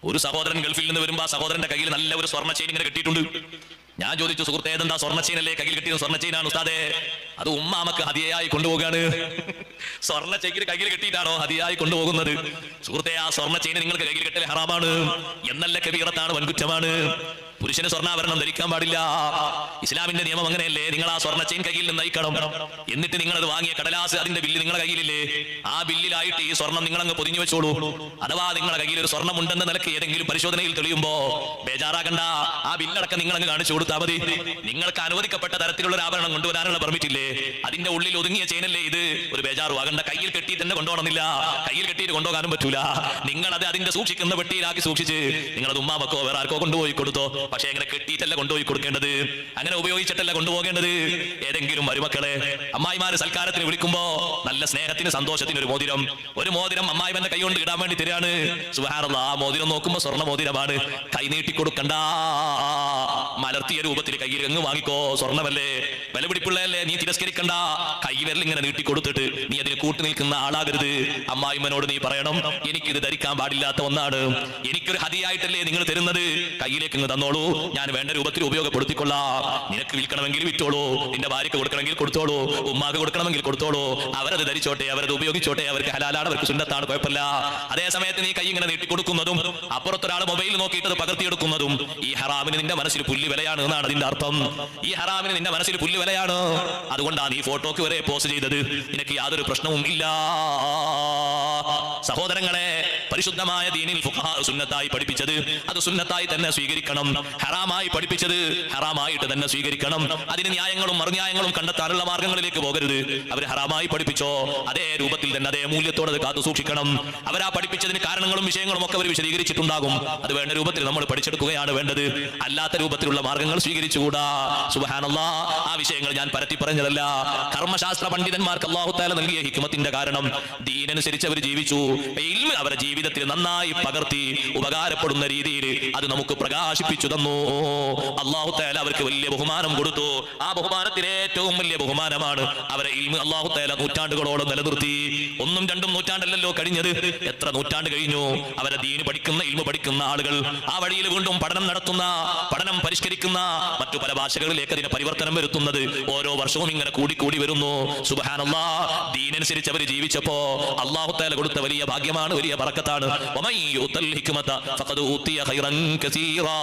ഒരു സഹോദരൻ ഗൾഫിൽ നിന്ന് വരുമ്പോ ആ സഹോദരന്റെ കയ്യിൽ നല്ല ഒരു സ്വർണ്ണ ചെയിൻ ഇങ്ങനെ കെട്ടിയിട്ടുണ്ട്. ഞാൻ ചോദിച്ചു, സുഹൃത്തേ ഏതെന്താ സ്വർണ്ണ ചെയിനല്ലേ കയ്യിൽ കെട്ടിയത്? സ്വർണ്ണ ചെയിനാണ് ഉസ്താദേ. അത് ഉമ്മാമക്ക് ഹദിയയായി കൊണ്ടുപോകാണ്. സ്വർണ്ണ ചെയിൻ കയ്യിൽ കെട്ടിയിട്ടാണോ ഹദിയയായി കൊണ്ടുപോകുന്നത്? സുഹൃത്തേ, ആ സ്വർണ്ണ ചെയിൻ നിങ്ങൾക്ക് കയ്യിൽ കെട്ടൽ ഹറാമാണ് എന്നല്ല, കബീറത്താണ്, വൻകുറ്റമാണ്. പുരുഷന് സ്വർണ്ണാഭരണം ധരിക്കാൻ പാടില്ല. ഇസ്ലാമിന്റെ നിയമം അങ്ങനെയല്ലേ? നിങ്ങൾ ആ സ്വർണ്ണ ചെയിൻ കയ്യിൽ നിന്ന് നയിക്കണം. എന്നിട്ട് നിങ്ങൾ അത് വാങ്ങിയ കടലാസ്, അതിന്റെ ബില്ല് നിങ്ങളുടെ കയ്യിലില്ലേ? ആ ബില്ലിലായിട്ട് ഈ സ്വർണം നിങ്ങൾ അങ്ങ് പൊതിഞ്ഞു വെച്ചോളൂ. അഥവാ നിങ്ങളുടെ കയ്യിൽ ഒരു സ്വർണ്ണം ഉണ്ടെന്ന നിലക്ക് ഏതെങ്കിലും പരിശോധനയിൽ തെളിയുമ്പോ ബേജാറാകണ്ട, ആ ബില്ലടക്കം നിങ്ങൾ അങ്ങ് കാണിച്ചു കൊടുത്താൽ മതി. നിങ്ങൾക്ക് അനുവദിക്കപ്പെട്ട തരത്തിലുള്ള ഒരു ആഭരണം കൊണ്ടുവരാനുള്ള പെർമിറ്റ് ഇല്ലേ? അതിന്റെ ഉള്ളിൽ ഒതുങ്ങിയ ചെയിനല്ലേ ഇത്? ഒരു ബേജാറും ആകണ്ട. കയ്യിൽ കെട്ടി തന്നെ കൊണ്ടുപോകണമെന്നില്ല. കയ്യിൽ കെട്ടിയിട്ട് കൊണ്ടുപോകാനും പറ്റൂല. നിങ്ങളത് അതിന്റെ സൂക്ഷിക്കുന്ന പെട്ടിയിലാക്കി സൂക്ഷിച്ച് നിങ്ങളത് ഉമ്മാമക്കോ വേറെ ആർക്കോ കൊണ്ടുപോയി കൊടുത്തോ. പക്ഷെ എങ്ങനെ കെട്ടിയിട്ടല്ല കൊണ്ടുപോയി കൊടുക്കേണ്ടത്, അങ്ങനെ ഉപയോഗിച്ചിട്ടല്ല കൊണ്ടുപോകേണ്ടത്. ഏതെങ്കിലും മരുമക്കളെ അമ്മായിമാര് സൽക്കാരത്തിന് വിളിക്കുമ്പോ നല്ല സ്നേഹത്തിന് സന്തോഷത്തിന് ഒരു മോതിരം അമ്മായിമാന്റെ കൈ കൊണ്ട് ഇടാൻ വേണ്ടി തരാണ്. സുബ്ഹാനല്ലാഹ്, ആ മോതിരം നോക്കുമ്പോ സ്വർണ്ണ മോതിരമാണ്. കൈ നീട്ടി കൊടുക്കണ്ട, മലർത്തിയ രൂപത്തിൽ കയ്യിൽ അങ്ങ് വാങ്ങിക്കോ. സ്വർണ്ണമല്ലേ, വിലപിടിപ്പുള്ളതല്ലേ, നീ തിരസ്കരിക്കണ്ട. കൈ വിരൽ ഇങ്ങനെ നീട്ടി കൊടുത്തിട്ട് നീ അതിന് കൂട്ടു നിൽക്കുന്ന ആളാകരുത്. അമ്മായിമ്മനോട് നീ പറയണം, എനിക്കിത് ധരിക്കാൻ പാടില്ലാത്ത ഒന്നാണ്, എനിക്കൊരു ഹദിയായിട്ടല്ലേ നിങ്ങൾ തരുന്നത്, കയ്യിലേക്ക് ഇങ്ങ് തന്നോളൂ, ഞാൻ വേണ്ട രൂപത്തിൽ ഉപയോഗപ്പെടുത്തിക്കൊള്ളാം. നിനക്ക് വിൽക്കണമെങ്കിൽ വിറ്റോളൂ, നിന്റെ ഭാര്യക്ക് കൊടുക്കണമെങ്കിൽ കൊടുത്തോളൂ, ഉമ്മാക്ക് കൊടുക്കണമെങ്കിൽ കൊടുത്തോളൂ. അവരത് ധരിച്ചോട്ടെ, അവരത് ഉപയോഗിച്ചോട്ടെ, അവർക്ക് ഹലാലാണ്, അവർക്ക് സുന്നത്താണ്, കുഴപ്പമില്ല. അതേ സമയത്ത് നീ കൈ ഇങ്ങനെ നീട്ടിക്കൊടുക്കുന്നതും അപ്പുറത്തൊരാൾ മൊബൈൽ നോക്കിയിട്ട് അത് പകർത്തിയെടുക്കുന്നതും ഈ ഹറാമിന് നിന്റെ മനസ്സിൽ പുല്ല് വിലയാണ് എന്നാണ് അതിന്റെ അർത്ഥം. ഈ ഹറാമിന് നിന്റെ മനസ്സിൽ പുല്ല് വിലയാണ്. അതുകൊണ്ടാണ് നീ ഫോട്ടോക്ക് വരെ പോസ്റ്റ് ചെയ്തത്. നിനക്ക് യാതൊരു പ്രശ്നവും ഇല്ല. സഹോദരങ്ങളെ, പരിശുദ്ധമായ ദീനിൽ ഫുഖഹാ സുന്നത്തായി പഠിപ്പിച്ചത് അത് സുന്നത്തായി തന്നെ സ്വീകരിക്കണം. ഹറാമായി പഠിപ്പിച്ചത് ഹറാമായിട്ട് തന്നെ സ്വീകരിക്കണം. അതിന് ന്യായങ്ങളും മറുന്യായങ്ങളും കണ്ടെത്താനുള്ള മാർഗങ്ങളിലേക്ക് പോകരുത്. അവർ ഹറാമായി പഠിപ്പിച്ചോ അതേ രൂപത്തിൽ തന്നെ അതേ മൂല്യത്തോടെ അത് കാത്തു സൂക്ഷിക്കണം. അവരാ പഠിപ്പിച്ചതിന് കാരണങ്ങളും വിഷയങ്ങളും ഒക്കെ അവർ വിശദീകരിച്ചിട്ടുണ്ടാകും. അത് വേണ്ട രൂപത്തിൽ നമ്മൾ പഠിച്ചെടുക്കുകയാണ് വേണ്ടത്. അല്ലാത്ത രൂപത്തിലുള്ള മാർഗങ്ങൾ സ്വീകരിച്ചുകൂടാ. സുബ്ഹാനല്ലാഹ്, ആ വിഷയങ്ങൾ ഞാൻ പരത്തി പറഞ്ഞതല്ല. കർമ്മശാസ്ത്ര പണ്ഡിതന്മാർക്ക് അല്ലാഹു തആല നൽകിയ ഹിക്മത്തിന്റെ കാരണം ദീനനുസരിച്ച് അവർ ജീവിച്ചു. ഇൽമ് അവരുടെ ജീവിതത്തിൽ നന്നായി പകർത്തി ഉപകാരപ്പെടുന്ന രീതിയിൽ അത് നമുക്ക് പ്രകാശിപ്പിച്ചു തന്നു. അല്ലാഹു തആല അവർക്ക് വലിയ ബഹുമാനം കൊടുത്തു. ആ ബഹുമാനത്തിന് ഏറ്റവും വലിയ ബഹുമാനമാണ് അവരെ ഇൽമ് അല്ലാഹു തആല നൂറ്റാണ്ടുകളോളം നിലനിർത്തി. 1ഉം 2ഉം നൂറ്റാണ്ടല്ലല്ലോ കഴിഞ്ഞത്, എത്ര നൂറ്റാണ്ട് കഴിഞ്ഞു. അവരെ ദീന് പഠിക്കുന്ന ഇൽമ് പഠിക്കുന്ന ആളുകൾ ആ വഴിയിൽ വീണ്ടും പഠനം നടത്തുന്ന, പഠനം പരിഷ്കരിക്കുന്ന, മറ്റു പല ഭാഷകളിലേക്ക് അതിനെ പരിവർത്തനം വരുത്തുന്നത് ഓരോ വർഷവും ഇങ്ങനെ കൂടി വരുന്നു. സുബ്ഹാനല്ലാഹ്, ദീനനുസരിച്ച് അവർ ജീവിച്ചപ്പോ അല്ലാഹു തആല കൊടുത്ത വലിയ ഭാഗ്യമാണ്, വലിയ ബറക്കത്താണ്. വമൻ യുതൽ ഹിക്മത ഫഖദ് ഊതിയ ഖൈറൻ കസീറാ.